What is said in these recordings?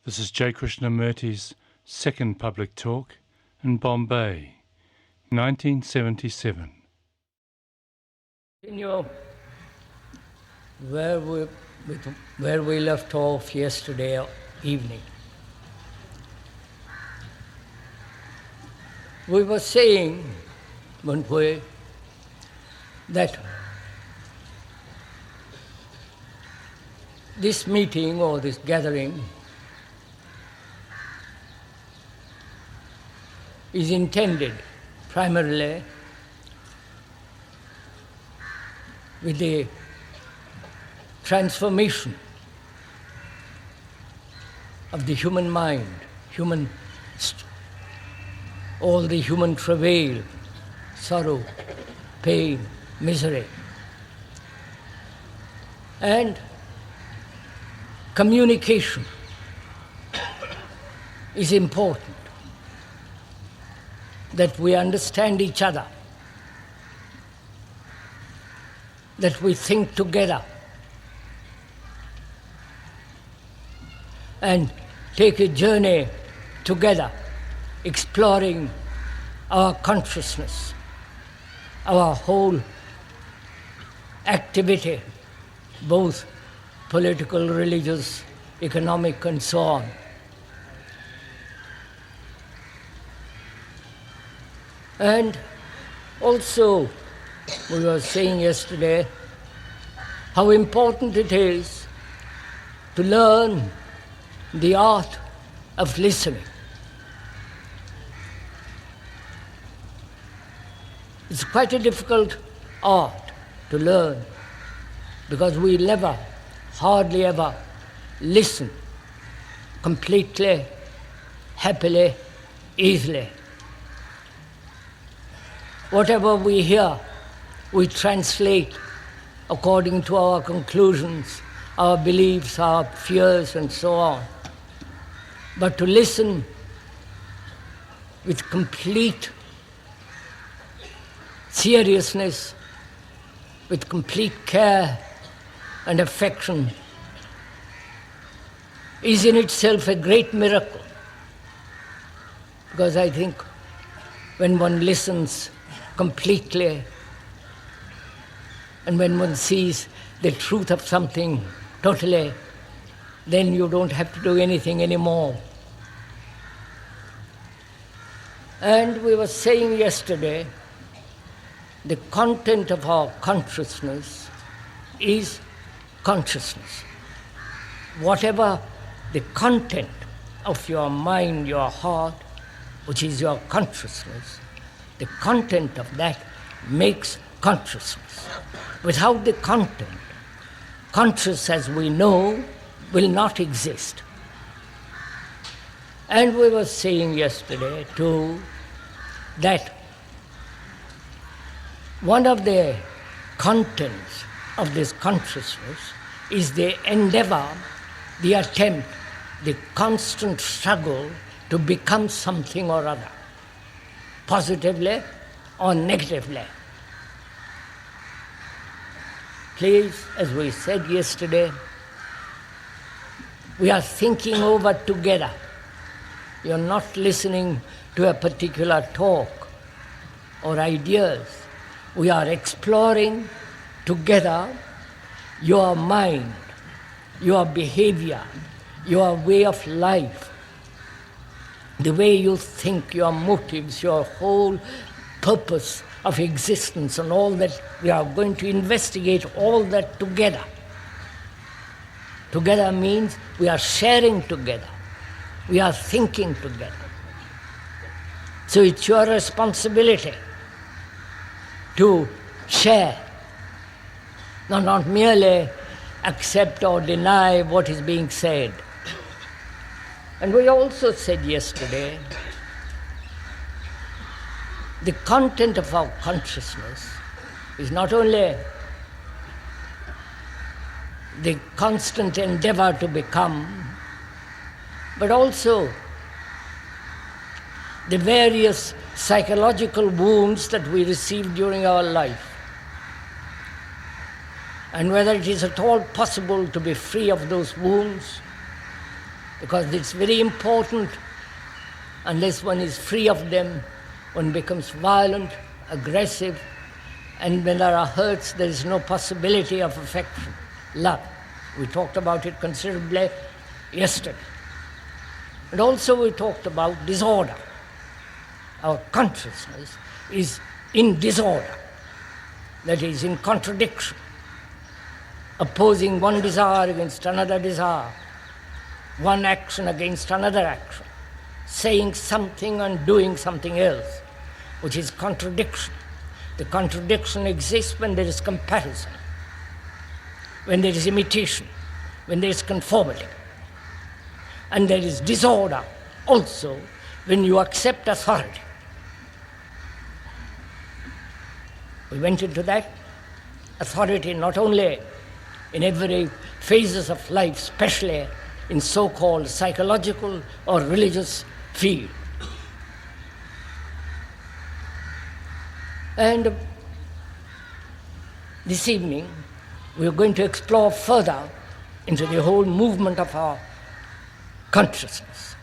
This is J. Krishnamurti's second public talk in Bombay, 1977. Continue where we left off yesterday evening. We were saying, Mumbai, that this meeting or this gathering is intended primarily with the transformation of the human mind, all the human travail, sorrow, pain, misery. And communication is important, that we understand each other, that we think together and take a journey together, exploring our consciousness, our whole activity, both political, religious, economic, and so on. And also, we were saying yesterday how important it is to learn the art of listening. It's quite a difficult art to learn because we hardly ever listen completely, happily, easily. Whatever we hear, we translate according to our conclusions, our beliefs, our fears, and so on. But to listen with complete seriousness, with complete care and affection, is in itself a great miracle. Because I think when one listens completely, and when one sees the truth of something totally, then you don't have to do anything anymore. And we were saying yesterday, the content of our consciousness is consciousness. Whatever the content of your mind, your heart, which is your consciousness, the content of that makes consciousness. Without the content, conscious as we know will not exist. And we were saying yesterday too that one of the contents of this consciousness is the endeavor, the attempt, the constant struggle to become something or other, positively or negatively. Please, as we said yesterday, we are thinking over together. You're not listening to a particular talk or ideas. We are exploring together your mind, your behavior, your way of life, the way you think, your motives, your whole purpose of existence, and all that. We are going to investigate all that together. Together means we are sharing together. We are thinking together. So it's your responsibility to share, not merely accept or deny what is being said. And we also said yesterday, the content of our consciousness is not only the constant endeavor to become, but also the various psychological wounds that we receive during our life. And whether it is at all possible to be free of those wounds, because it's very important. Unless one is free of them, one becomes violent, aggressive, and when there are hurts, there is no possibility of affection, love. We talked about it considerably yesterday. And also we talked about disorder. Our consciousness is in disorder, that is, in contradiction, opposing one desire against another desire, one action against another action, saying something and doing something else, which is contradiction. The contradiction exists when there is comparison, when there is imitation, when there is conformity. And there is disorder also when you accept authority. We went into that. Authority not only in every phases of life, especially in so-called psychological or religious field. And this evening we are going to explore further into the whole movement of our consciousness.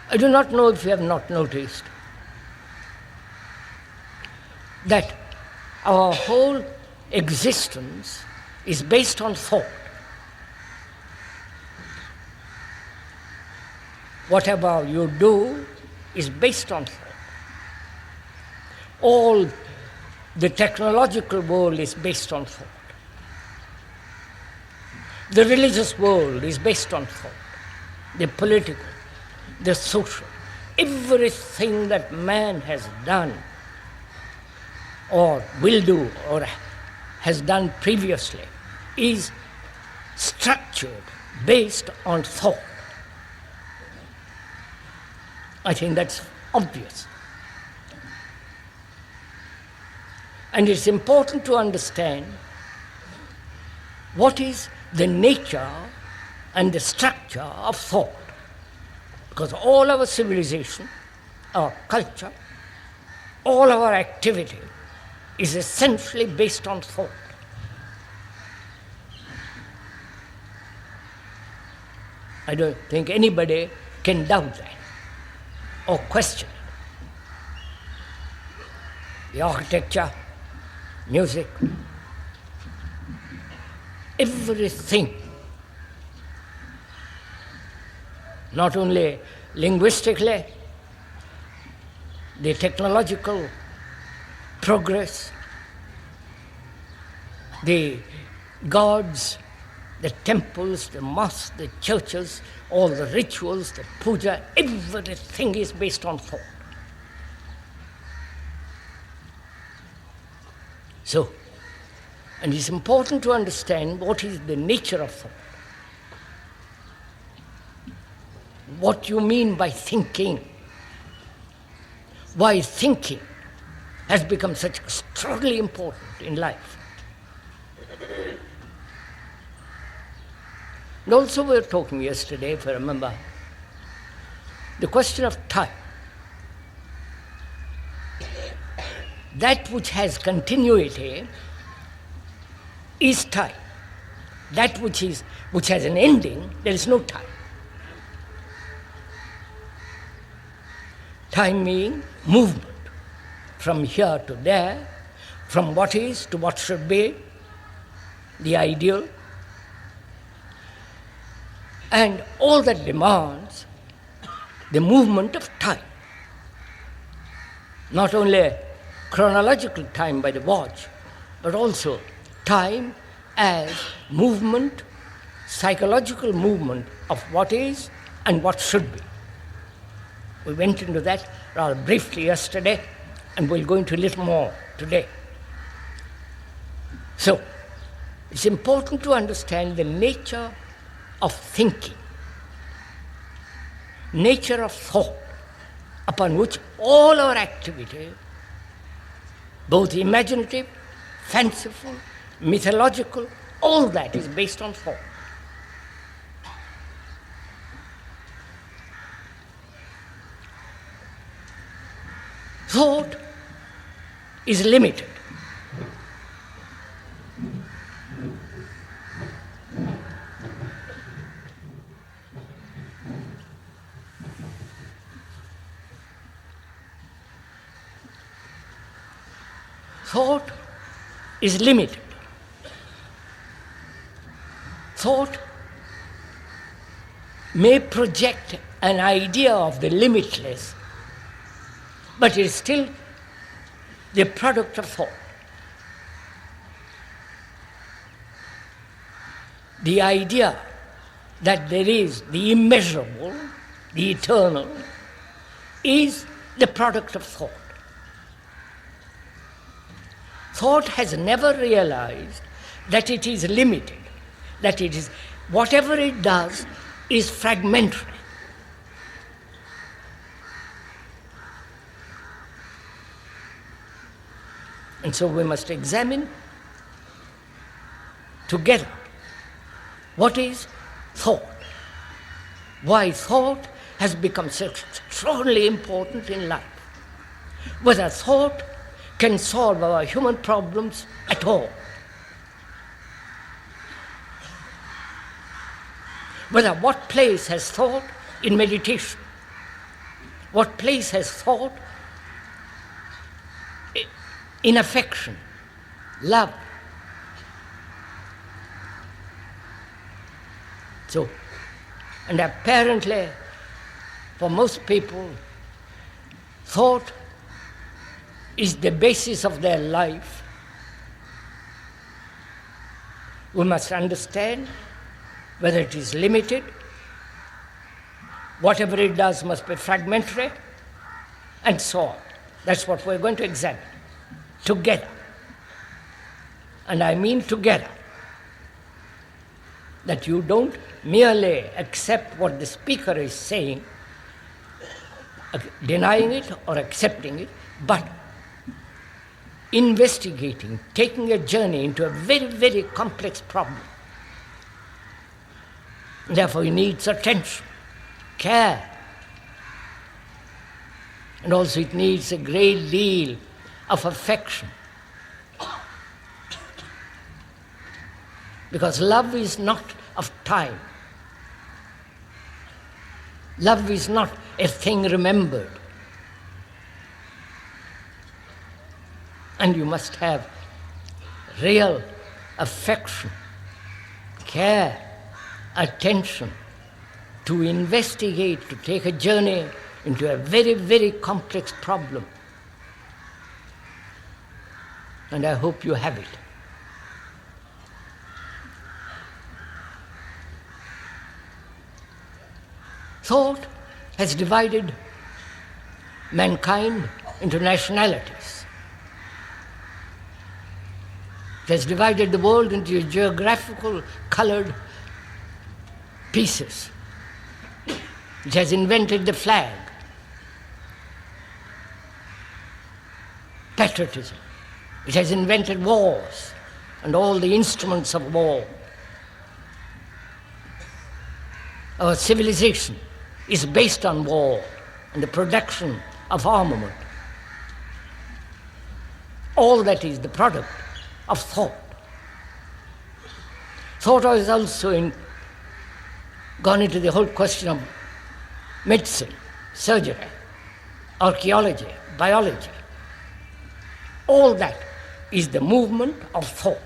I do not know if you have not noticed that our whole existence is based on thought. Whatever you do is based on thought. All the technological world is based on thought. The religious world is based on thought. The political, the social, everything that man has done or will do or has done previously is structured based on thought. I think that's obvious. And it's important to understand what is the nature and the structure of thought. Because all our civilization, our culture, all our activity is essentially based on thought. I don't think anybody can doubt that or question it. The architecture, music, everything, not only linguistically, the technological progress, the gods, the temples, the mosques, the churches, all the rituals, the puja, everything is based on thought. So, and it's important to understand what is the nature of thought. What you mean by thinking. Why thinking has become such extraordinarily important in life. And also we were talking yesterday, if I remember, the question of time. That which has continuity is time. That which has an ending, there is no time. Time means movement from here to there, from what is to what should be, the ideal, and all that demands the movement of time. Not only chronological time by the watch, but also time as movement, psychological movement of what is and what should be. We went into that rather briefly yesterday, and we'll go into a little more today. So, it's important to understand the nature of thinking, nature of thought, upon which all our activity, both imaginative, fanciful, mythological, all that is based on thought. Thought is limited. thought is limited. Thought may project an idea of the limitless, but it is still the product of thought. The idea that there is the immeasurable, the eternal, is the product of thought. Thought has never realized that it is limited, that it is, whatever it does is fragmentary. And so we must examine together what is thought, why thought has become so extraordinarily important in life, whether thought can solve our human problems at all, whether what place has thought in meditation, what place has thought in affection, love. So, and apparently, for most people, thought is the basis of their life. We must understand whether it is limited, whatever it does must be fragmentary, and so on. That's what we're going to examine together. And I mean together. That you don't merely accept what the speaker is saying, denying it or accepting it, but investigating, taking a journey into a very, very complex problem. Therefore, it needs attention, care, and also it needs a great deal of affection. Because love is not of time. Love is not a thing remembered. And you must have real affection, care, attention to investigate, to take a journey into a very, very complex problem. And I hope you have it. Thought has divided mankind into nationalities. It has divided the world into geographical colored pieces. It has invented the flag, patriotism. It has invented wars and all the instruments of war. Our civilization is based on war and the production of armament. All that is the product of thought. Thought has also gone into the whole question of medicine, surgery, archaeology, biology. All that is the movement of thought.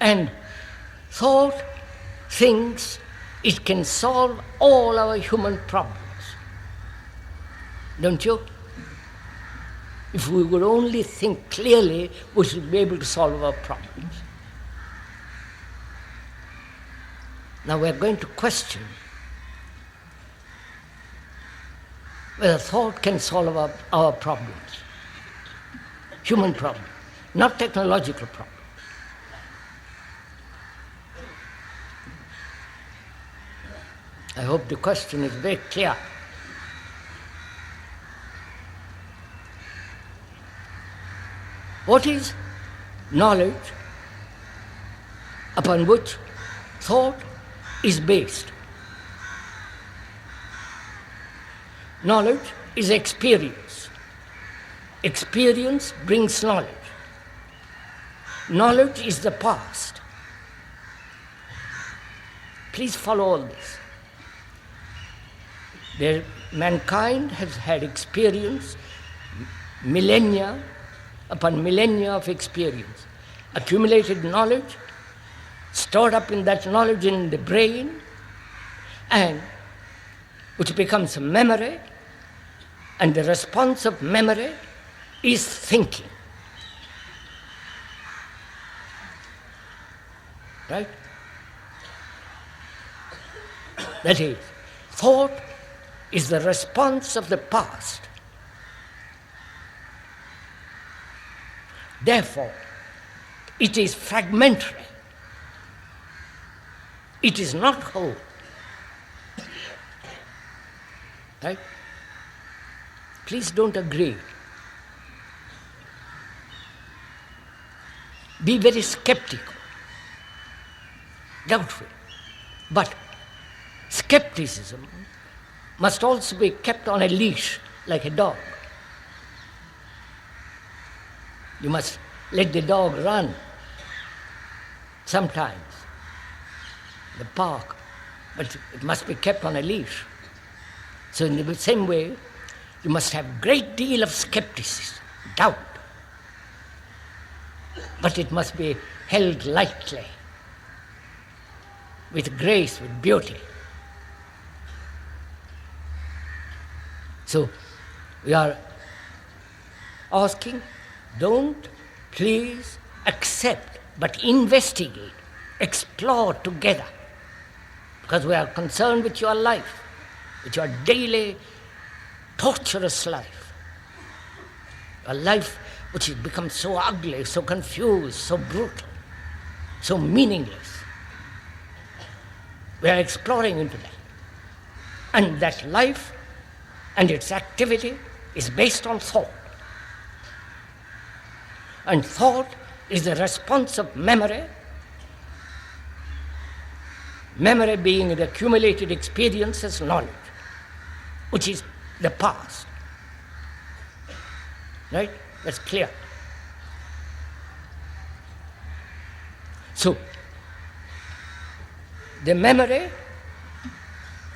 And thought thinks it can solve all our human problems. Don't you? If we would only think clearly, we should be able to solve our problems. Now we're going to question whether thought can solve our problems, human problems, not technological problems. I hope the question is very clear. What is knowledge upon which thought is based? Knowledge is experience. Experience brings knowledge. Knowledge is the past. Please follow all this. Mankind has had experience millennia upon millennia of experience, accumulated knowledge, stored up in that knowledge in the brain, and which becomes memory, and the response of memory is thinking. Right? That is, thought is the response of the past. Therefore, it is fragmentary. It is not whole. Right? Please don't agree. Be very skeptical, doubtful. But skepticism must also be kept on a leash like a dog. You must let the dog run sometimes in the park, but it must be kept on a leash. So in the same way, you must have a great deal of skepticism, doubt, but it must be held lightly, with grace, with beauty. So we are asking, don't please accept, but investigate, explore together, because we are concerned with your life, with your daily torturous life, a life which has become so ugly, so confused, so brutal, so meaningless. We are exploring into that. And that life and its activity is based on thought. And thought is the response of memory, memory being the accumulated experience as knowledge, which is the past. Right? That's clear. So, the memory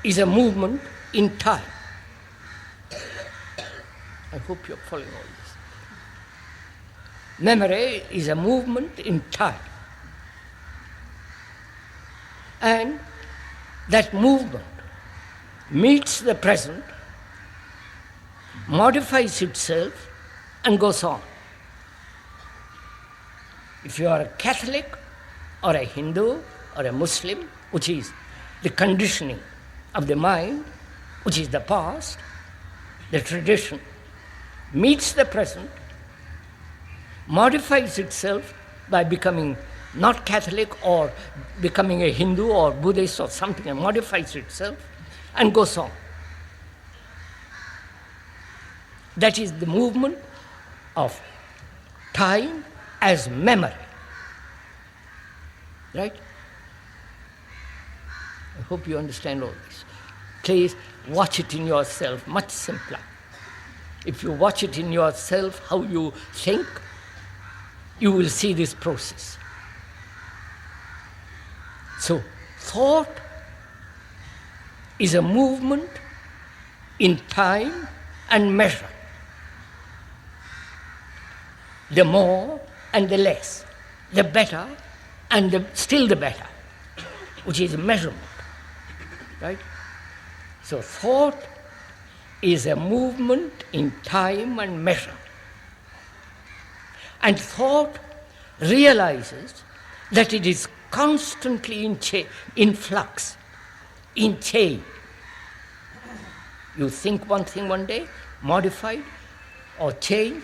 is a movement in time. I hope you're following all this. Memory is a movement in time. And that movement meets the present, modifies itself, and goes on. If you are a Catholic or a Hindu or a Muslim, which is the conditioning of the mind, which is the past, the tradition, meets the present, modifies itself by becoming not Catholic or becoming a Hindu or Buddhist or something, and modifies itself and goes on. That is the movement of time as memory. Right? I hope you understand all this. Please watch it in yourself, much simpler. If you watch it in yourself, how you think, you will see this process. So, thought is a movement in time and measure. The more and the less, the better and still the better, which is measurement. Right? So thought is a movement in time and measure. And thought realizes that it is constantly in flux, in change. You think one thing one day, modify or change,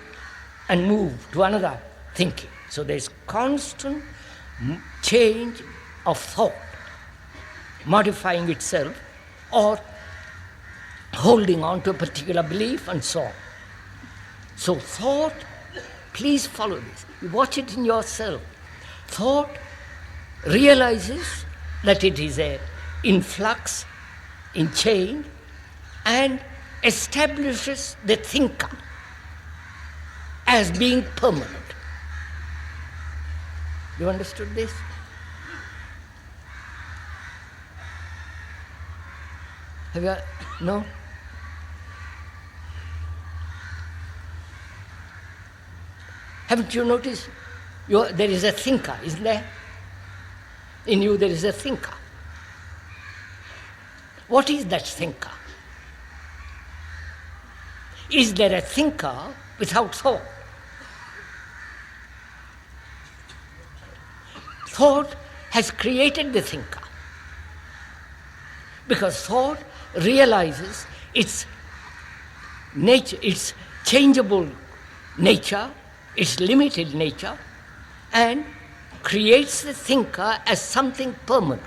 and move to another thinking. So there is constant change of thought, modifying itself or holding on to a particular belief and so on. So thought, please follow this. You watch it in yourself. Thought realizes that it is in flux, in change, and establishes the thinker as being permanent. You understood this? Have you? No? Haven't you noticed? There is a thinker, isn't there? In you there is a thinker. What is that thinker? Is there a thinker without thought? Thought has created the thinker. Because thought realizes its nature, its changeable nature, its limited nature, and creates the thinker as something permanent.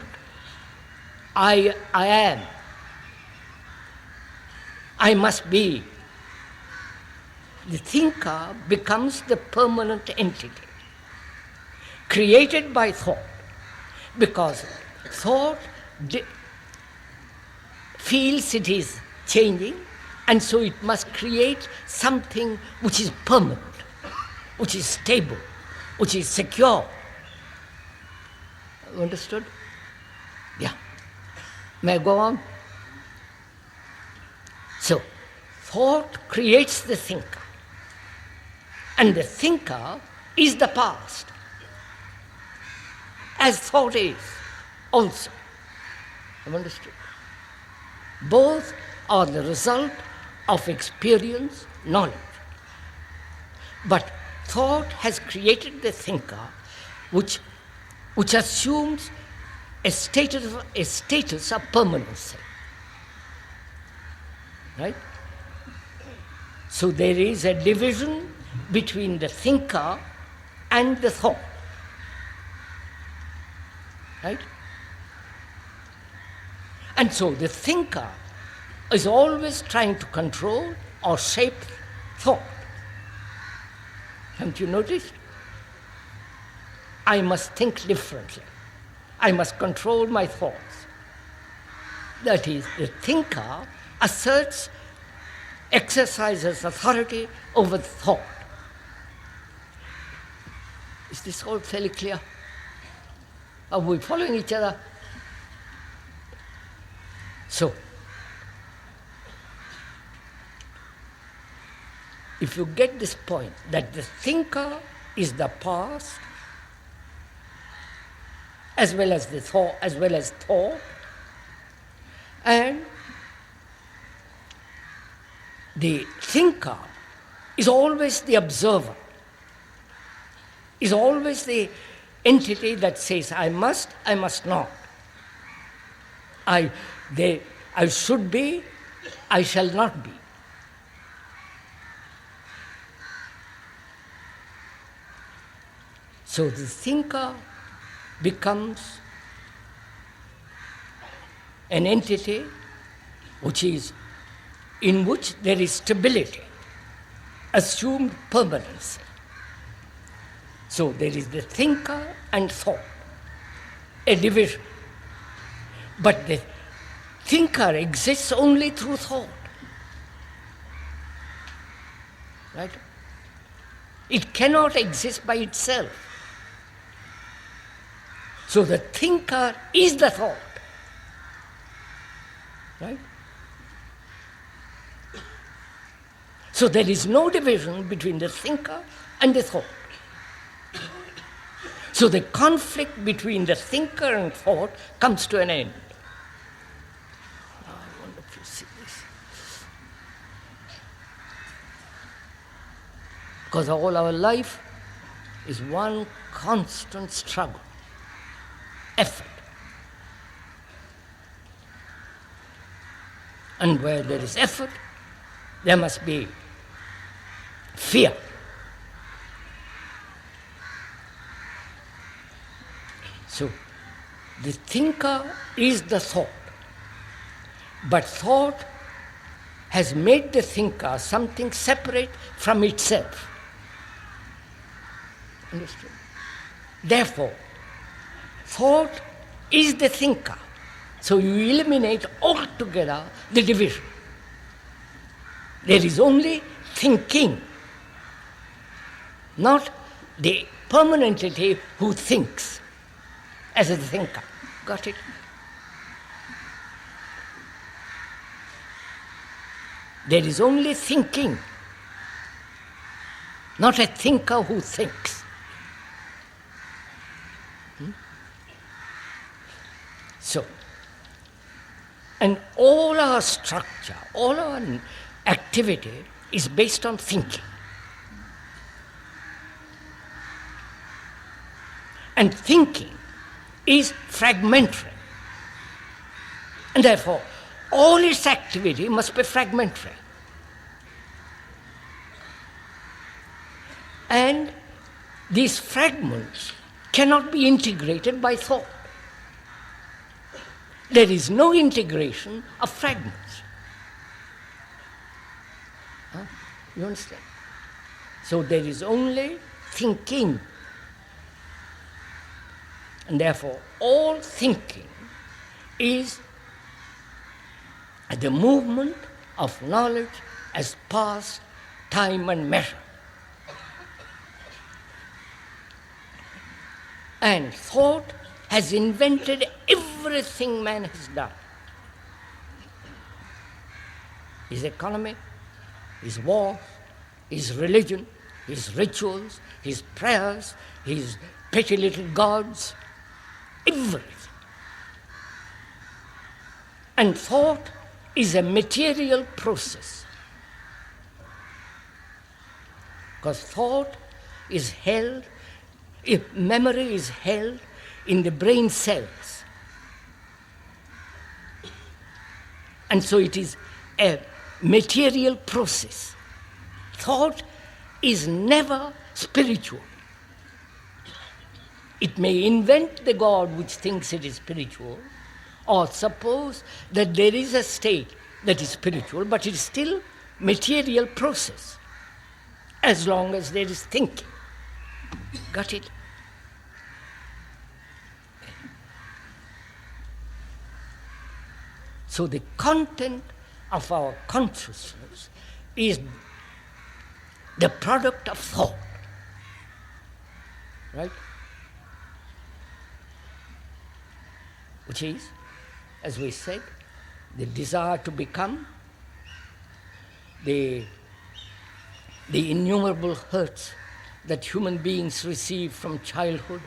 I am. I must be. The thinker becomes the permanent entity, created by thought, because thought feels it is changing, and so it must create something which is permanent, which is stable, which is secure. Understood? Yeah. May I go on? So, thought creates the thinker, and the thinker is the past, as thought is also. Have understood? Both are the result of experience, knowledge. But thought has created the thinker which assumes a status of permanency. Right? So there is a division between the thinker and the thought. Right? And so the thinker is always trying to control or shape thought. Haven't you noticed? I must think differently. I must control my thoughts. That is, the thinker exercises authority over thought. Is this all fairly clear? Are we following each other? So, if you get this point, that the thinker is the past, as well as thought, and the thinker is always the observer, is always the entity that says, I must not. I should be, I shall not be. So the thinker becomes an entity in which there is stability, assumed permanency. So there is the thinker and thought, a division. But the thinker exists only through thought. Right? It cannot exist by itself. So the thinker is the thought. Right? So there is no division between the thinker and the thought. So the conflict between the thinker and thought comes to an end. I wonder if you see this. Because all our life is one constant struggle, effort. And where there is effort, there must be fear. So, the thinker is the thought, but thought has made the thinker something separate from itself. Understood? Therefore, thought is the thinker. So you eliminate altogether the division. There is only thinking, not the permanent entity who thinks as a thinker. Got it? There is only thinking. not a thinker who thinks. So, and all our structure, all our activity is based on thinking. And thinking is fragmentary. And therefore, all its activity must be fragmentary. And these fragments cannot be integrated by thought. There is no integration of fragments. You understand? So there is only thinking. And therefore, all thinking is the movement of knowledge as past, time and measure. And thought has invented everything man has done. His economy, his war, his religion, his rituals, his prayers, his petty little gods, everything. And thought is a material process. Because thought is held, if memory is held in the brain cells. And so it is a material process. Thought is never spiritual. It may invent the God which thinks it is spiritual, or suppose that there is a state that is spiritual, but it is still material process, as long as there is thinking. Got it? So the content of our consciousness is the product of thought, right? Which is, as we said, the desire to become, the innumerable hurts that human beings receive from childhood.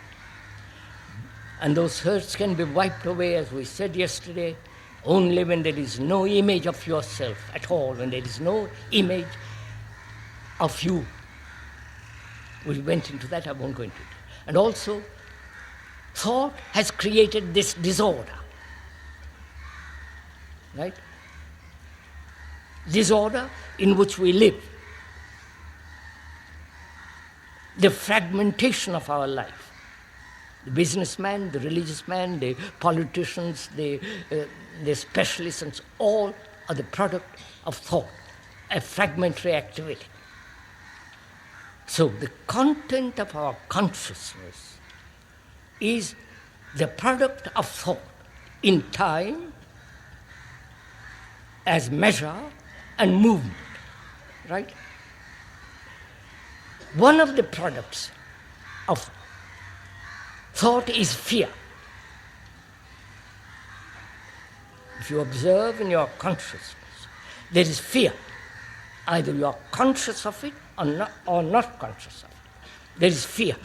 And those hurts can be wiped away, as we said yesterday, only when there is no image of yourself at all, when there is no image of you. We went into that, I won't go into it. And also, thought has created this disorder, right? Disorder in which we live. The fragmentation of our life. The businessman, the religious man, the politicians, the specialists, and all are the product of thought, a fragmentary activity. So the content of our consciousness is the product of thought in time as measure and movement, right? One of the products of thought is fear. If you observe in your consciousness, there is fear. Either you are conscious of it or not conscious of it. There is fear.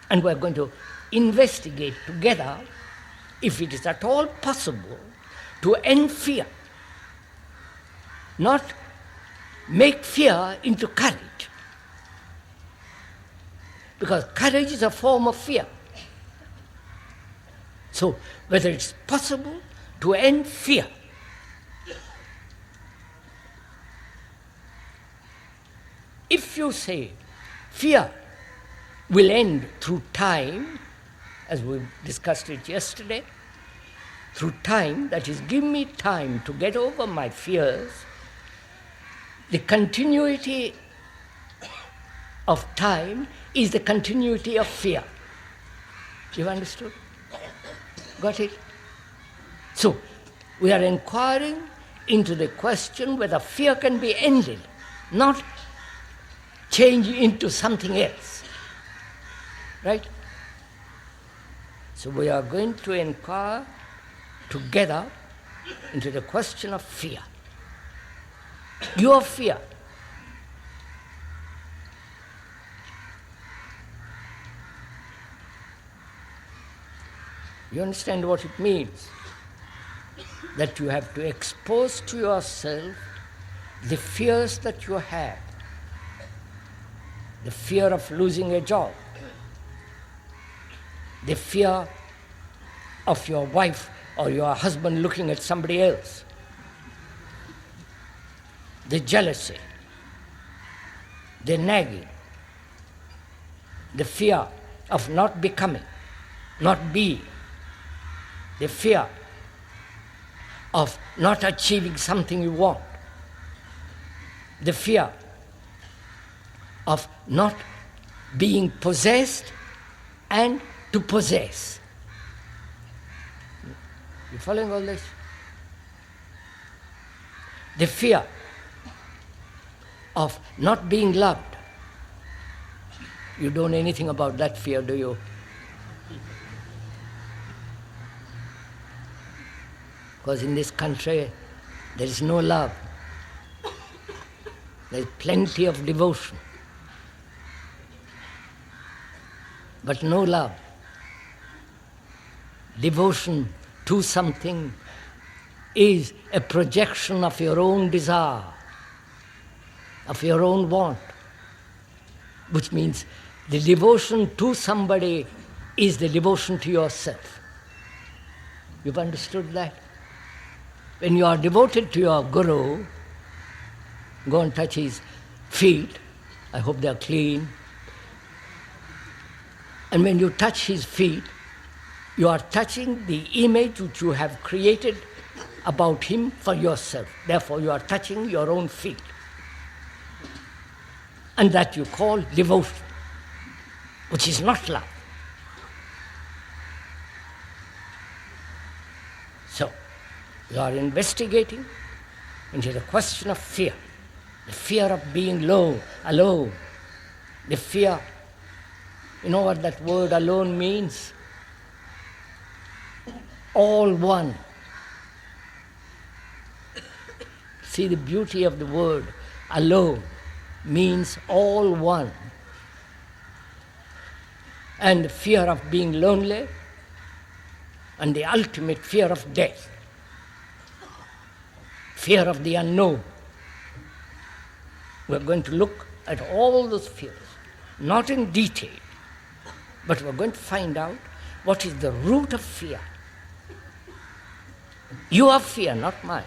And we're going to investigate together if it is at all possible to end fear. Not make fear into courage. Because courage is a form of fear. So, whether it's possible to end fear. If you say fear will end through time, as we discussed it yesterday, through time, that is, give me time to get over my fears, the continuity of time is the continuity of fear. You understood? Got it? So, we are inquiring into the question whether fear can be ended, not changed into something else. Right? So we are going to inquire together into the question of fear. Your fear. You understand what it means? That you have to expose to yourself the fears that you have. The fear of losing a job. The fear of your wife or your husband looking at somebody else. The jealousy. The nagging. The fear of not becoming, not being. The fear of not achieving something you want. The fear of not being possessed and to possess. You following all this? The fear of not being loved. You don't know anything about that fear, do you? Because in this country, there is no love. There is plenty of devotion, but no love. Devotion to something is a projection of your own desire, of your own want, which means the devotion to somebody is the devotion to yourself. You've understood that? When you are devoted to your guru, go and touch his feet. I hope they are clean. And when you touch his feet, you are touching the image which you have created about him for yourself. Therefore, you are touching your own feet. And that you call devotion, which is not love. So, you are investigating into the question of fear. The fear of being alone. The fear, you know what that word alone means? All one. See the beauty of the word alone means all one. And the fear of being lonely and the ultimate fear of death. Fear of the unknown. We're going to look at all those fears, not in detail, but we're going to find out what is the root of fear. Your fear, not mine.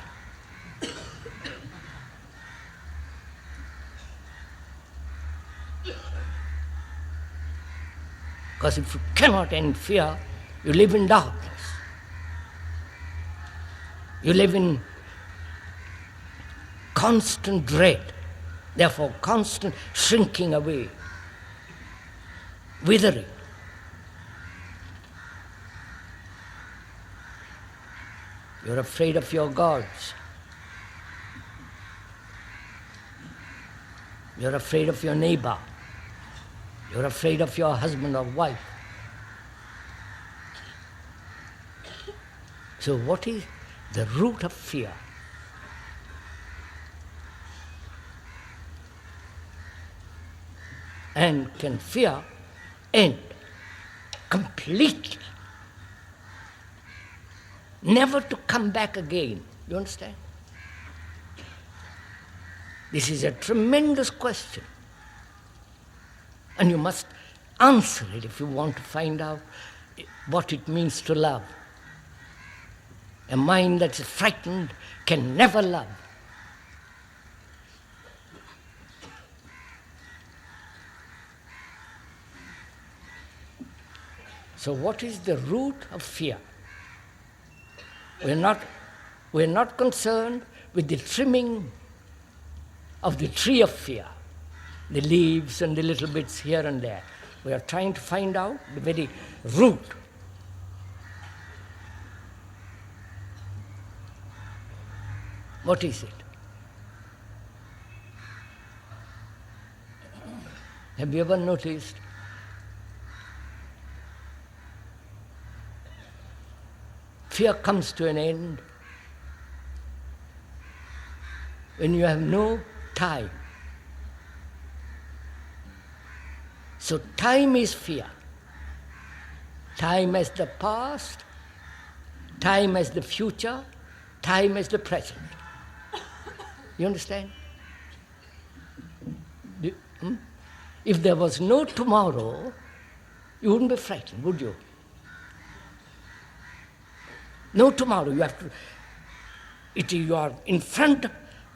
Because if you cannot end fear, you live in darkness. You live in constant dread, therefore constant shrinking away, withering. You're afraid of your gods. You're afraid of your neighbor. You're afraid of your husband or wife. So what is the root of fear? And can fear end completely? Never to come back again. You understand? This is a tremendous question. And you must answer it if you want to find out what it means to love. A mind that's frightened can never love. So what is the root of fear? We're not concerned with the trimming of the tree of fear, the leaves and the little bits here and there. We are trying to find out the very root. What is it? Have you ever noticed fear comes to an end when you have no time. So time is fear. Time has the past, time as the future, time as the present. You understand? If there was no tomorrow, you wouldn't be frightened, would you? No tomorrow, you have to. You are in front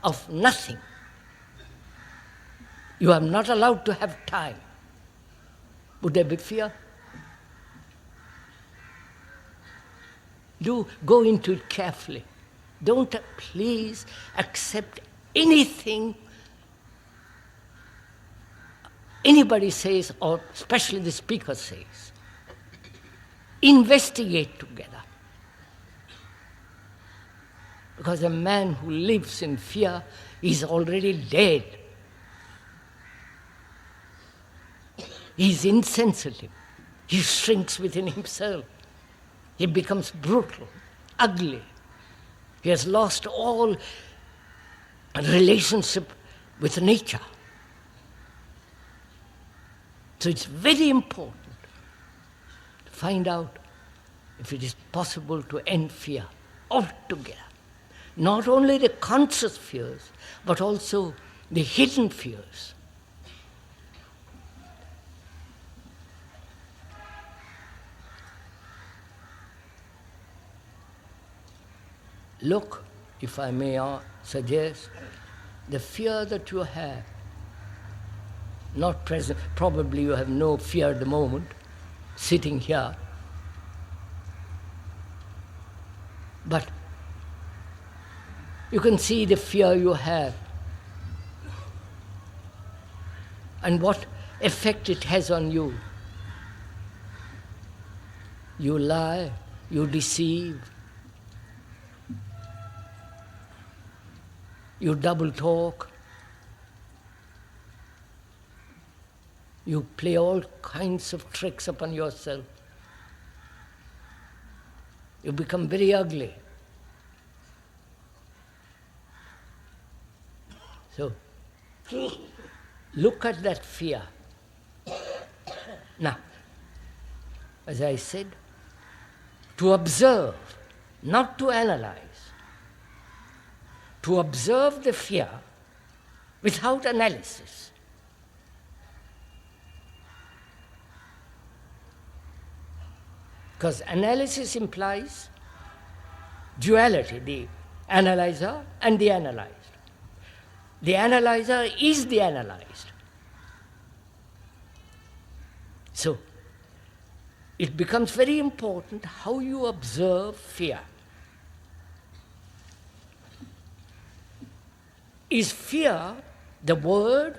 of nothing. You are not allowed to have time. Would there be fear? Do go into it carefully. Don't please accept anything anybody says, or especially the speaker says. Investigate together. Because a man who lives in fear is already dead. He's insensitive. He shrinks within himself. He becomes brutal, ugly. He has lost all relationship with nature. So it's very important to find out if it is possible to end fear altogether. Not only the conscious fears, but also the hidden fears. Look, if I may suggest, the fear that you have, not present, probably you have no fear at the moment, sitting here, but you can see the fear you have and what effect it has on you. You lie, you deceive, you double talk, you play all kinds of tricks upon yourself. You become very ugly. So, look at that fear. Now, as I said, to observe, not to analyze. To observe the fear without analysis. Because analysis implies duality, the analyzer and the analyzed. The analyzer is the analyzed. So, it becomes very important how you observe fear. Is fear the word?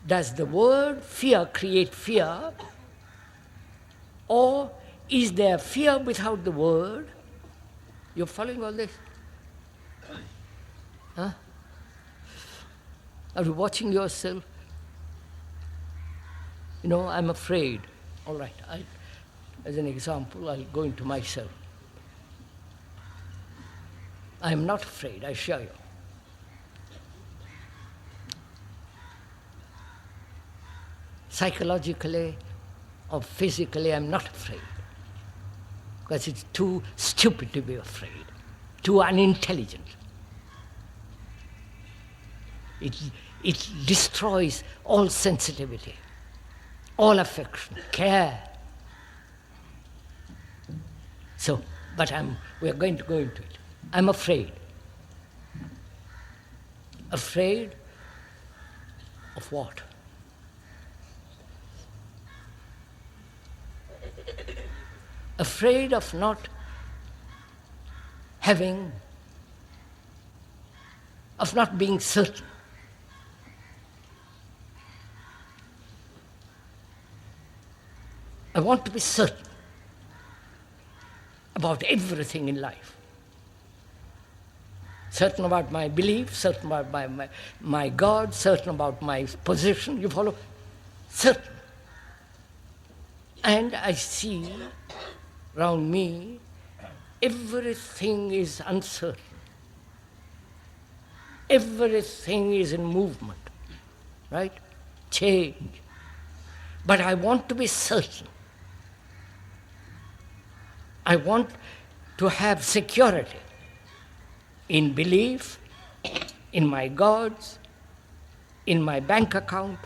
Does the word fear create fear? Or is there fear without the word? You're following all this? Huh? Are you watching yourself? You know, I'm afraid. All right, as an example, I'll go into myself. I am not afraid, I assure you. Psychologically or physically, I'm not afraid. Because it's too stupid to be afraid, too unintelligent. It destroys all sensitivity, all affection, care. So, but we are going to go into it. I'm afraid. Afraid of what? Afraid of not having, of not being certain. I want to be certain about everything in life. Certain about my belief, certain about my God, certain about my position, you follow? Certain. And I see around me, everything is uncertain. Everything is in movement, right? Change. But I want to be certain. I want to have security in belief, in my gods, in my bank account,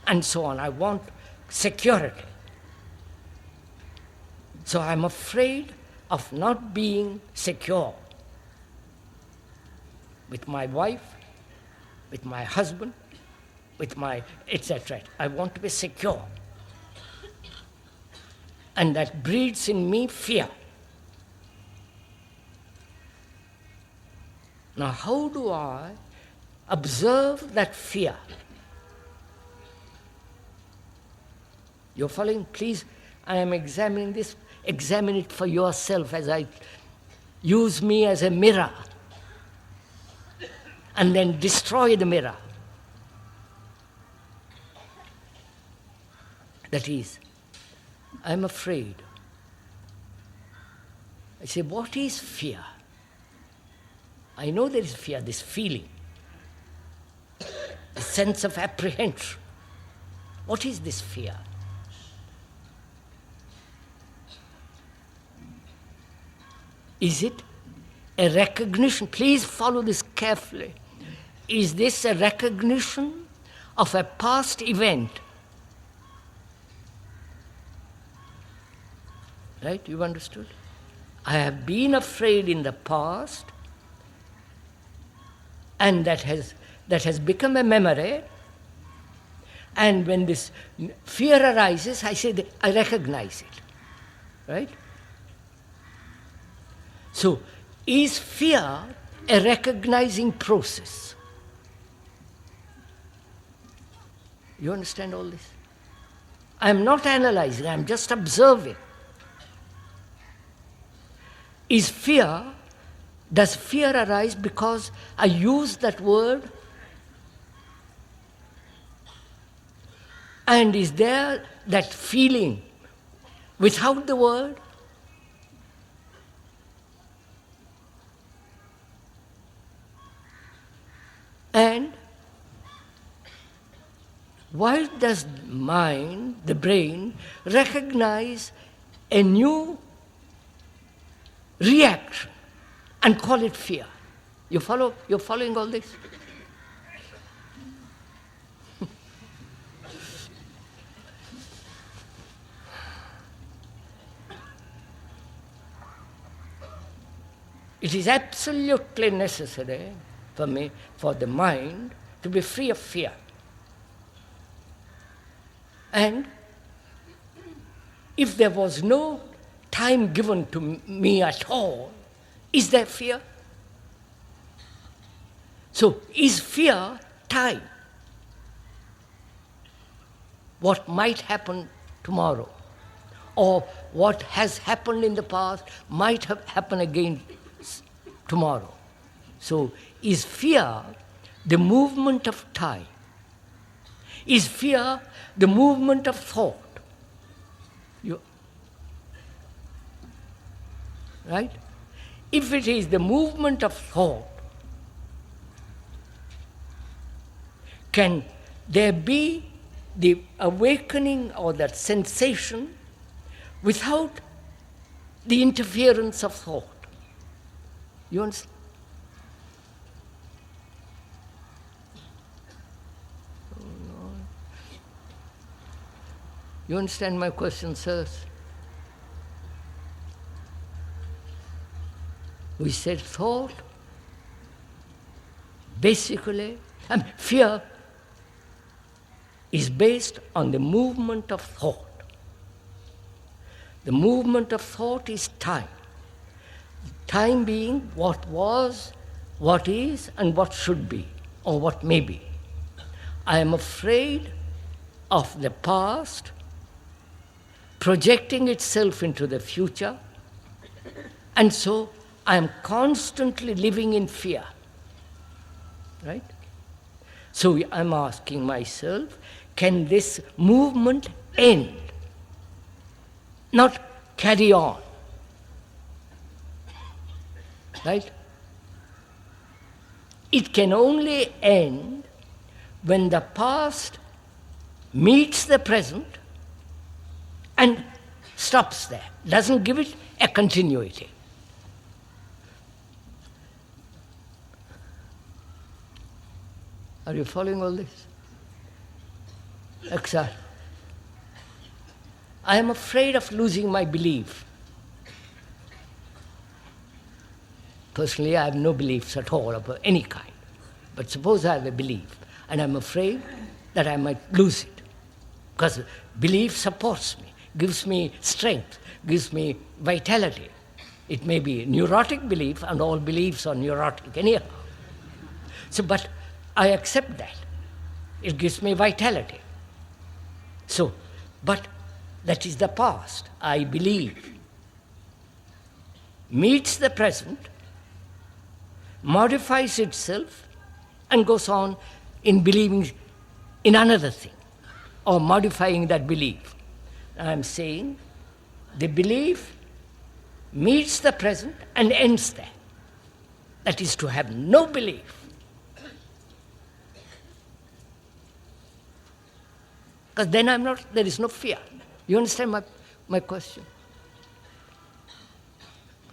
and so on. I want security. So I'm afraid of not being secure with my wife, with my husband, with my etc. I want to be secure. And that breeds in me fear. Now, how do I observe that fear? You're following? Please, I am examining this. Examine it for yourself as I use me as a mirror and then destroy the mirror. That is, I'm afraid. I say, what is fear? I know there is fear, this feeling, the sense of apprehension. What is this fear? Is it a recognition? Please follow this carefully. Is this a recognition of a past event? Right? You understood? I have been afraid in the past, and that has become a memory. And when this fear arises, I say that I recognize it. Right? So, is fear a recognizing process? You understand all this? I am not analyzing, I am just observing. Does fear arise because I use that word? And is there that feeling without the word? And why does mind, the brain, recognize a new reaction and call it fear? You follow? You're following all this? It is absolutely necessary for the mind to be free of fear. And if there was no time given to me at all, is there fear? So, is fear time? What might happen tomorrow, or what has happened in the past might happen again tomorrow. So, is fear the movement of time? Is fear the movement of thought? Right? If it is the movement of thought, can there be the awakening or that sensation without the interference of thought? You understand? You understand my question, sirs? We said thought, basically, fear is based on the movement of thought. The movement of thought is time. Time being what was, what is, and what should be, or what may be. I am afraid of the past projecting itself into the future, and so I am constantly living in fear. Right? So I'm asking myself, can this movement end? Not carry on. Right? It can only end when the past meets the present and stops there, doesn't give it a continuity. Are you following all this? Exactly. I am afraid of losing my belief. Personally, I have no beliefs at all of any kind. But suppose I have a belief, and I'm afraid that I might lose it. Because belief supports me, gives me strength, gives me vitality. It may be neurotic belief, and all beliefs are neurotic anyhow. So, but I accept that. It gives me vitality. So, but that is the past. I believe. Meets the present, modifies itself, and goes on in believing in another thing, or modifying that belief. I am saying the belief meets the present and ends there. That is to have no belief. Because then there is no fear. You understand my question?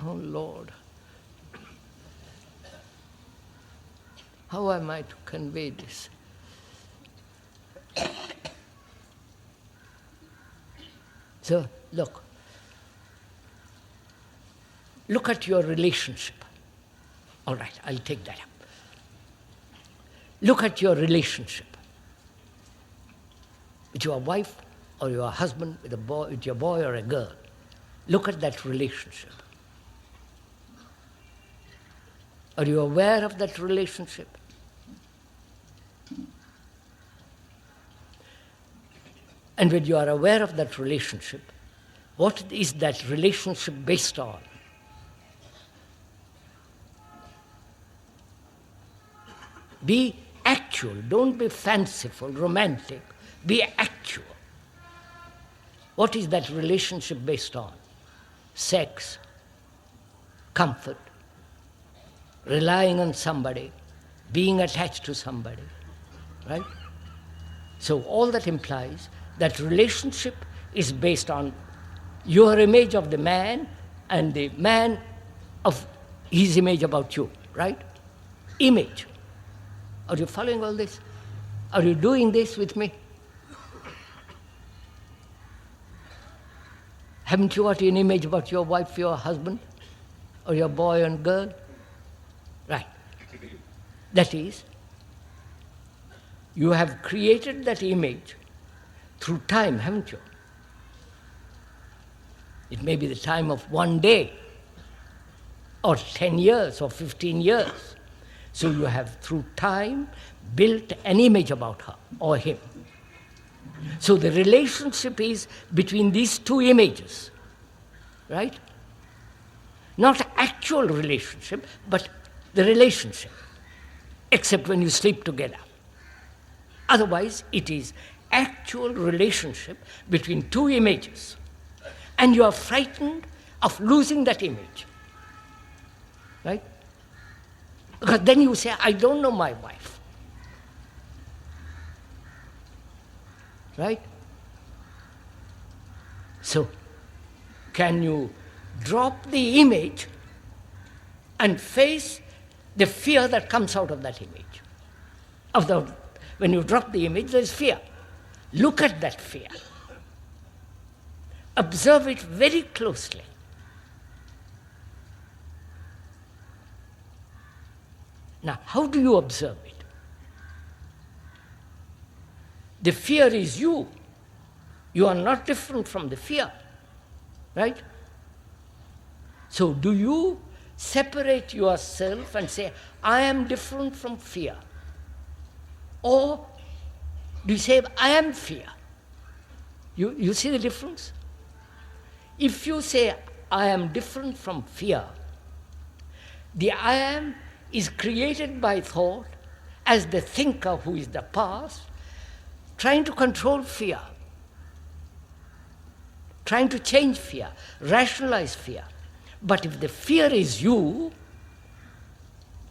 Oh Lord. How am I to convey this? So, look at your relationship. All right, I'll take that up. Look at your relationship with your wife or your husband, with your boy or a girl. Look at that relationship. Are you aware of that relationship? And when you are aware of that relationship, what is that relationship based on? Be actual, don't be fanciful, romantic. Be actual. What is that relationship based on? Sex, comfort, relying on somebody, being attached to somebody, right? So all that implies that relationship is based on your image of the man and the man of his image about you, right? Image. Are you following all this? Are you doing this with me? Haven't you got an image about your wife, your husband, or your boy and girl? Right. That is, you have created that image through time, haven't you? It may be the time of one day, or 10 years, or 15 years. So you have, through time, built an image about her or him. So the relationship is between these two images, right? Not actual relationship, but the relationship, except when you sleep together. Otherwise, it is actual relationship between two images. And you are frightened of losing that image, right? Because then you say, I don't know my wife. Right? So, can you drop the image and face the fear that comes out of that image? When you drop the image, there is fear. Look at that fear. Observe it very closely. Now, how do you observe it? The fear is you. You are not different from the fear, right? So do you separate yourself and say, I am different from fear? Or do you say, I am fear? You see the difference? If you say, I am different from fear, the I am is created by thought as the thinker who is the past, trying to control fear, trying to change fear, rationalize fear. But if the fear is you,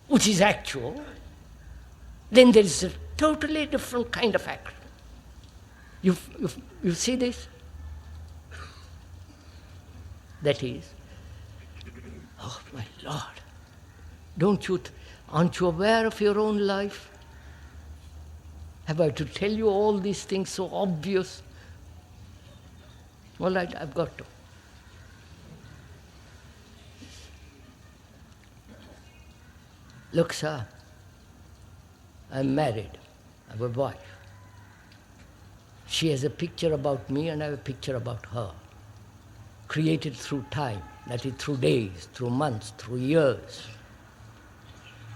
which is actual, then there is a totally different kind of action. You see this? That is, oh my Lord, aren't you aware of your own life? Have I to tell you all these things so obvious? All right, I've got to. Look, sir, I'm married. I have a wife. She has a picture about me and I have a picture about her, created through time, that is through days, through months, through years.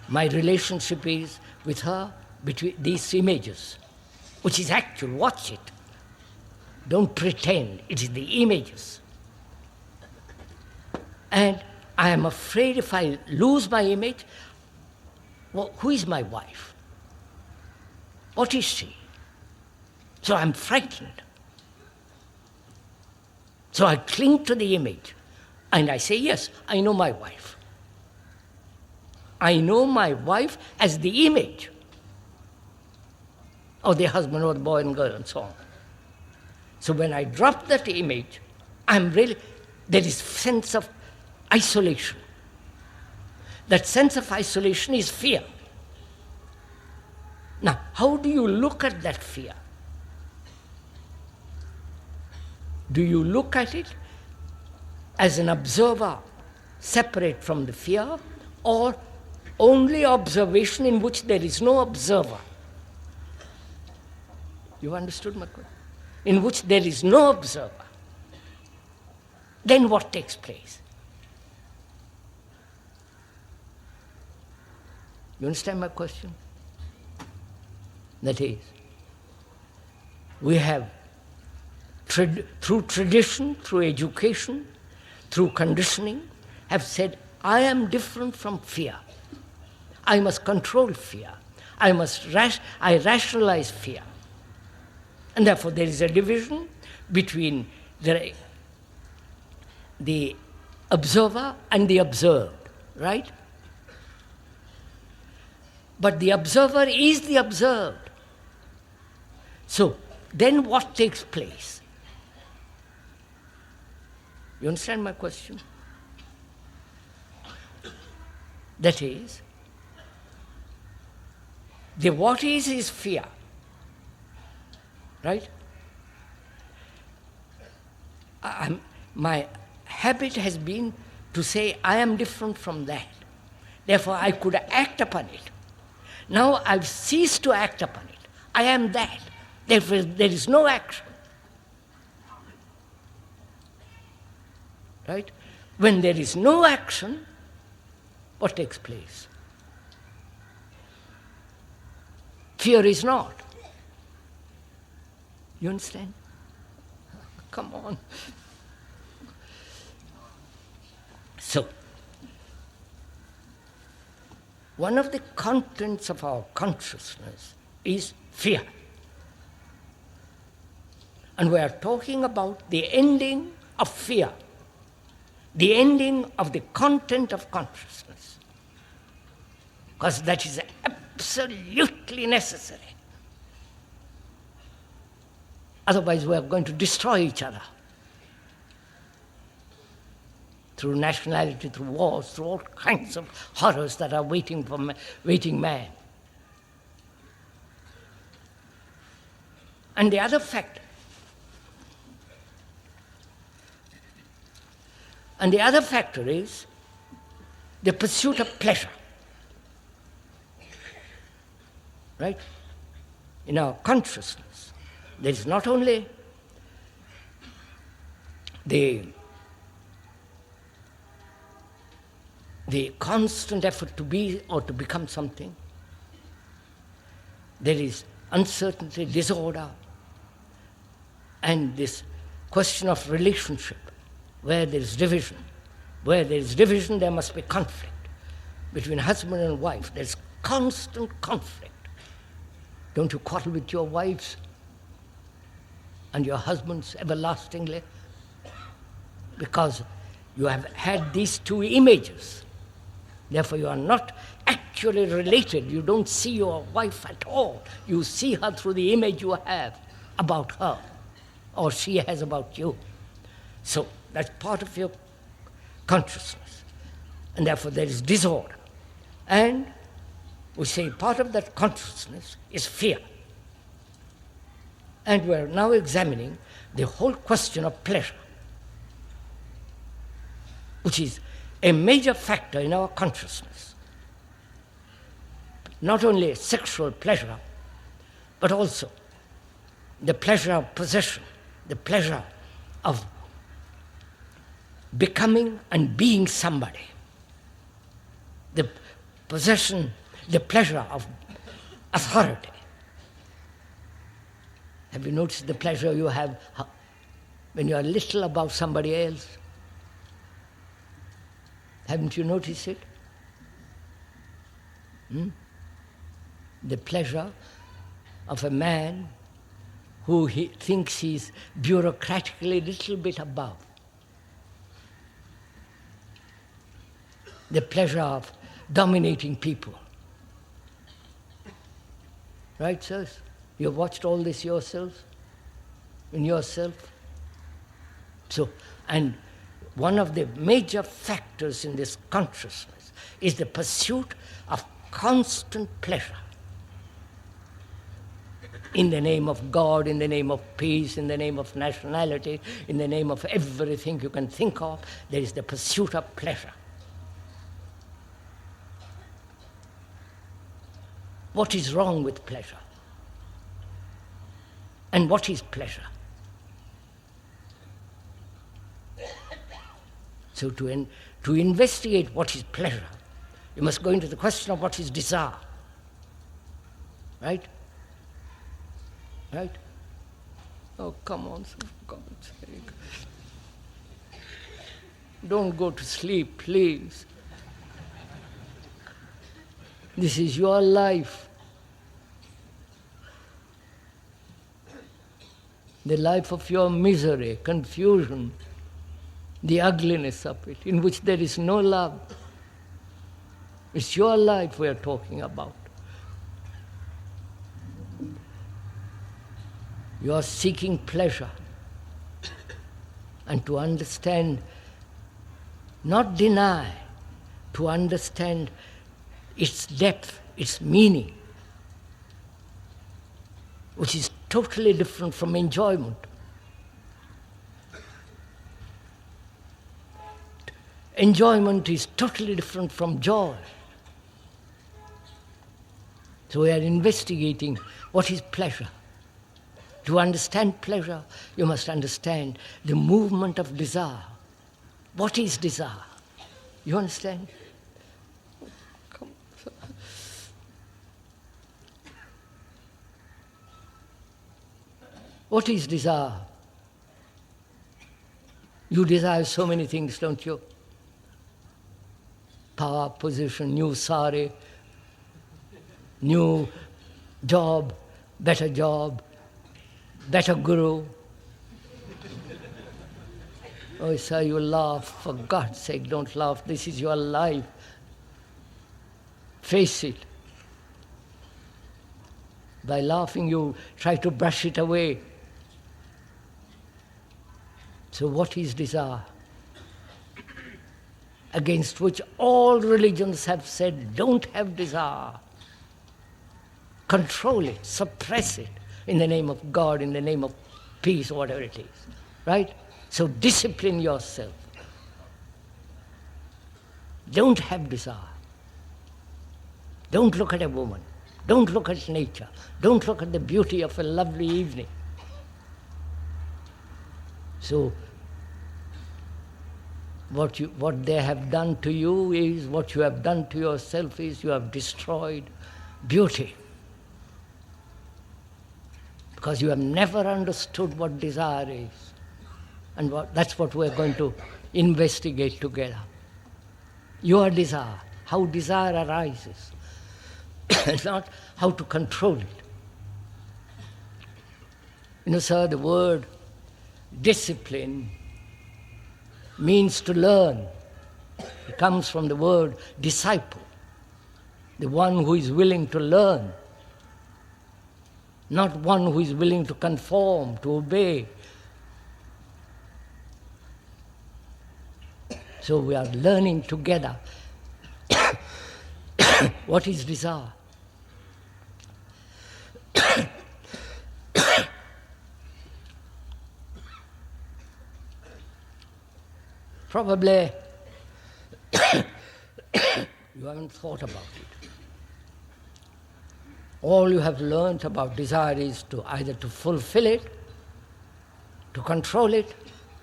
My relationship is with her between these images, which is actual. Watch it. Don't pretend. It is the images. And I am afraid if I lose my image, well, who is my wife? What is she? So I'm frightened. So I cling to the image and I say, yes, I know my wife. I know my wife as the image of the husband or the boy and girl and so on. So when I drop that image, there is sense of isolation. That sense of isolation is fear. Now, how do you look at that fear? Do you look at it as an observer separate from the fear, or only observation in which there is no observer? You understood my question? In which there is no observer. Then what takes place? You understand my question? That is, we have, through tradition, through education, through conditioning, have said, I am different from fear. I must control fear. I rationalize fear. And therefore there is a division between the observer and the observed, right? But the observer is the observed. So then what takes place? You understand my question? That is, what is fear, right? My habit has been to say, I am different from that. Therefore, I could act upon it. Now I've ceased to act upon it. I am that. Therefore, there is no action. Right? When there is no action, what takes place? Fear is not. You understand? Come on. So, one of the contents of our consciousness is fear. And we are talking about the ending of fear, the ending of the content of consciousness, because that is absolutely necessary. Otherwise, we are going to destroy each other through nationality, through wars, through all kinds of horrors that are waiting man. And the other factor is the pursuit of pleasure. Right? In our consciousness, there is not only the constant effort to be or to become something. There is uncertainty, disorder, and this question of relationship, where there is division. Where there is division, there must be conflict. Between husband and wife, there is constant conflict. Don't you quarrel with your wives and your husbands everlastingly? Because you have had these two images. Therefore, you are not actually related. You don't see your wife at all. You see her through the image you have about her, or she has about you. So that's part of your consciousness. And therefore there is disorder. And we say part of that consciousness is fear. And we are now examining the whole question of pleasure, which is a major factor in our consciousness. Not only sexual pleasure, but also the pleasure of possession, the pleasure of becoming and being somebody, the possession, the pleasure of authority. Have you noticed the pleasure you have when you are little above somebody else? Haven't you noticed it? The pleasure of a man who he thinks he's bureaucratically a little bit above. The pleasure of dominating people. Right, sirs? You've watched all this yourselves? In yourself? So, and one of the major factors in this consciousness is the pursuit of constant pleasure. In the name of God, in the name of peace, in the name of nationality, in the name of everything you can think of, there is the pursuit of pleasure. What is wrong with pleasure? And what is pleasure? So to investigate what is pleasure, you must go into the question of what is desire. Right? Right? Oh, come on, for God's sake. Don't go to sleep, please. This is your life. The life of your misery, confusion, the ugliness of it, in which there is no love. It's your life we are talking about. You are seeking pleasure, and to understand, not deny, to understand its depth, its meaning, which is totally different from enjoyment. Enjoyment is totally different from joy. So we are investigating what is pleasure. To understand pleasure, you must understand the movement of desire. What is desire? You understand? Come. What is desire? You desire so many things, don't you? Power, position, new sari, new job, better guru. Oh, sir, you laugh. For God's sake, don't laugh. This is your life. Face it. By laughing, you try to brush it away. So what is desire? Against which all religions have said, don't have desire. Control it, suppress it, in the name of God, in the name of peace, whatever it is. Right? So discipline yourself. Don't have desire. Don't look at a woman. Don't look at nature. Don't look at the beauty of a lovely evening. So what they have done to you is, what you have done to yourself is, you have destroyed beauty. Because you have never understood what desire is. And that's what we're going to investigate together. Your desire, how desire arises. It's not how to control it. You know, sir, the word discipline means to learn. It comes from the word disciple, the one who is willing to learn, not one who is willing to conform, to obey. So we are learning together what is desire. Probably you haven't thought about it. All you have learned about desire is to either to fulfill it, to control it,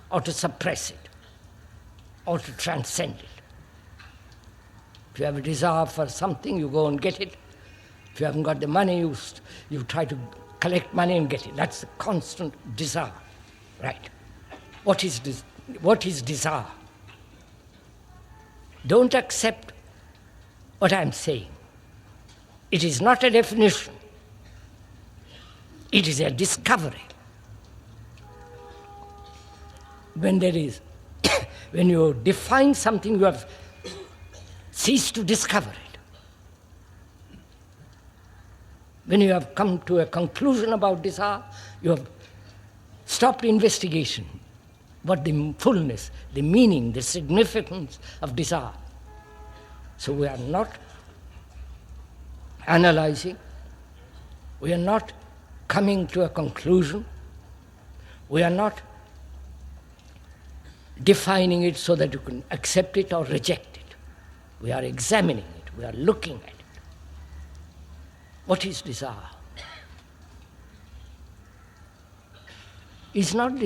or to suppress it, or to transcend it. If you have a desire for something, you go and get it. If you haven't got the money, you try to collect money and get it. That's the constant desire, right? What is desire? Don't accept what I'm saying. It is not a definition. It is a discovery. When you define something, you have ceased to discover it. When you have come to a conclusion about desire, you have stopped investigation. What the fullness, the meaning, the significance of desire. So we are not analyzing, we are not coming to a conclusion, we are not defining it so that you can accept it or reject it. We are examining it, we are looking at it. What is desire? Does not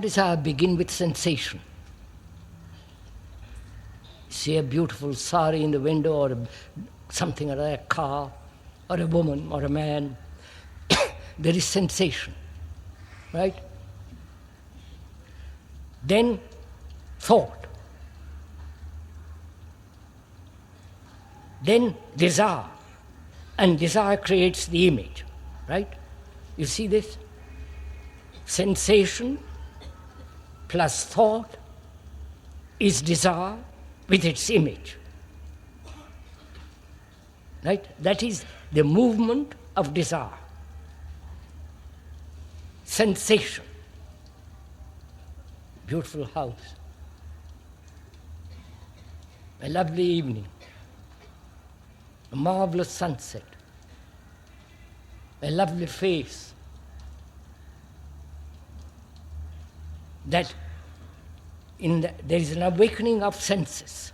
desire begin with sensation? See a beautiful sari in the window, or something, or a car, or a woman, or a man. There is sensation, right? Then thought. Then desire. And desire creates the image, right? You see this? Sensation plus thought is desire with its image. Right? That is the movement of desire. Sensation. Beautiful house. A lovely evening. A marvelous sunset. A lovely face. That there is an awakening of senses.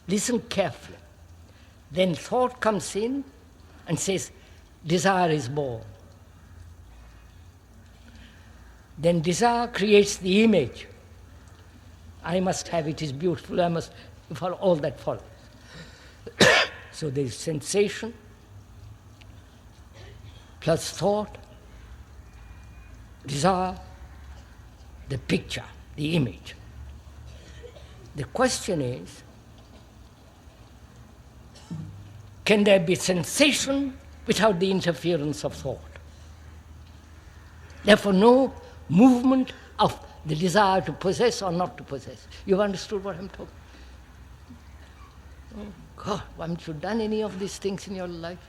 Listen carefully. Then thought comes in and says, desire is born. Then desire creates the image. I must have it, is beautiful, I must, for all that follows. So there is sensation plus thought, desire, the picture, the image. The question is, can there be sensation without the interference of thought? Therefore, no movement of the desire to possess or not to possess. You've understood what I'm talking about? Oh God, haven't you done any of these things in your life?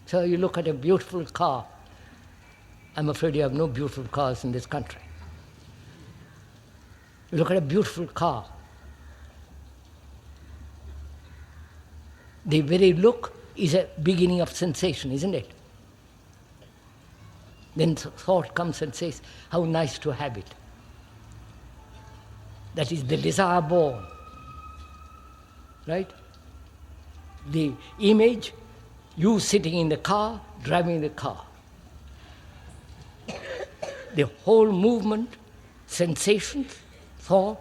So you look at a beautiful car. I'm afraid you have no beautiful cars in this country. You look at a beautiful car. The very look is a beginning of sensation, isn't it? Then thought comes and says, how nice to have it. That is the desire born. Right? The image, you sitting in the car, driving the car. The whole movement, sensations, thought,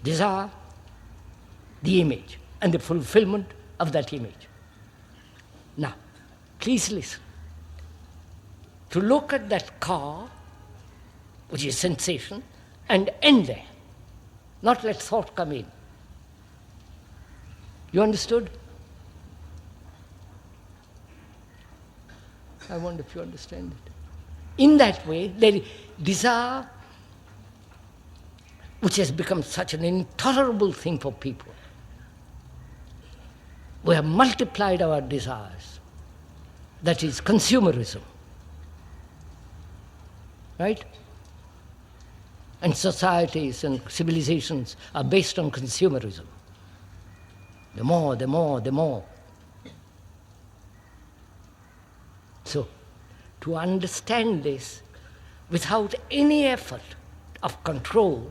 desire, the image, and the fulfillment of that image. Now, please listen. To look at that car, which is sensation, and end there. Not let thought come in. You understood? I wonder if you understand it. In that way, there is desire, which has become such an intolerable thing for people. We have multiplied our desires. That is consumerism. right? And societies and civilizations are based on consumerism. The more, the more, the more. So, to understand this without any effort of control,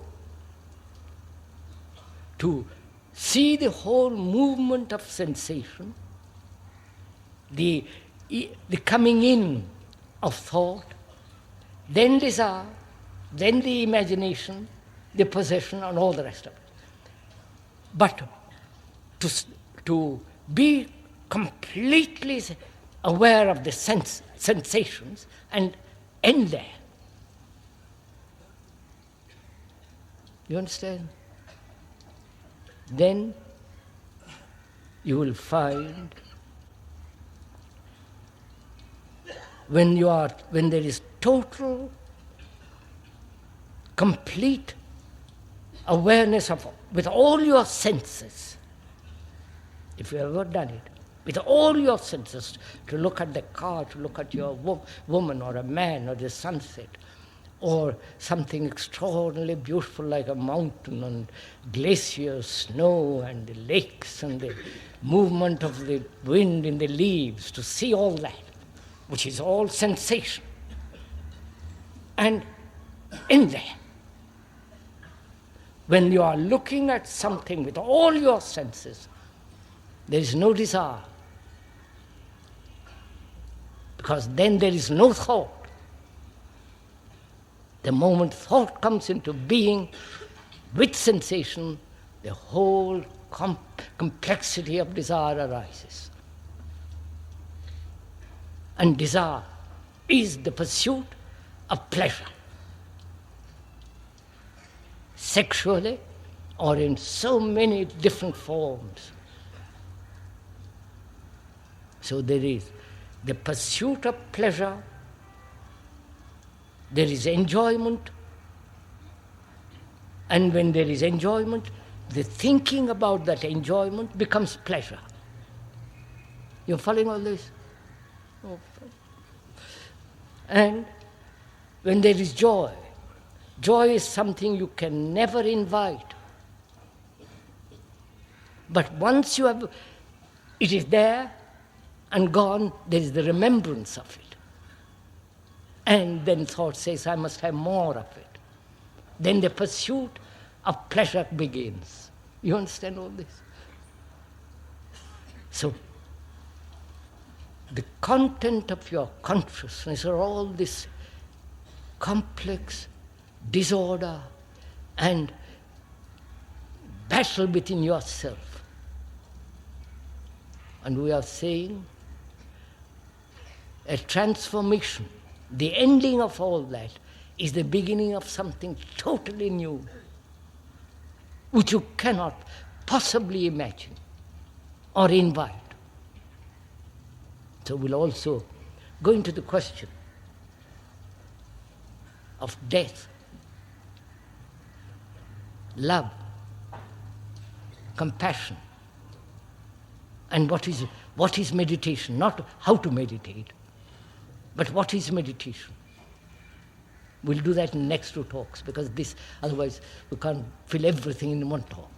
to see the whole movement of sensation, the coming in of thought, then desire, then the imagination, the possession, and all the rest of it. But to be completely aware of the sensations and end there. You understand? Then you will find when there is total, complete awareness of, with all your senses, if you have ever done it, with all your senses, to look at the car, to look at your woman or a man or the sunset, or something extraordinarily beautiful like a mountain and glaciers, snow and the lakes and the movement of the wind in the leaves, to see all that, which is all sensation. And in there, when you are looking at something with all your senses, there is no desire, because then there is no thought. The moment thought comes into being with sensation, the whole complexity of desire arises. And desire is the pursuit of pleasure, sexually or in so many different forms. So there is the pursuit of pleasure, there is enjoyment, and when there is enjoyment, the thinking about that enjoyment becomes pleasure. You're following all this? Oh. And when there is joy, joy is something you can never invite. But once you have, it is there and gone, there is the remembrance of it. And then thought says, I must have more of it. Then the pursuit of pleasure begins. You understand all this? So, the content of your consciousness are all this complex disorder and battle within yourself. And we are saying a transformation. The ending of all that is the beginning of something totally new, which you cannot possibly imagine or invite. So we'll also go into the question of death, love, compassion, and what is meditation, not how to meditate, but what is meditation? We'll do that in next two talks, because this, otherwise we can't fill everything in one talk.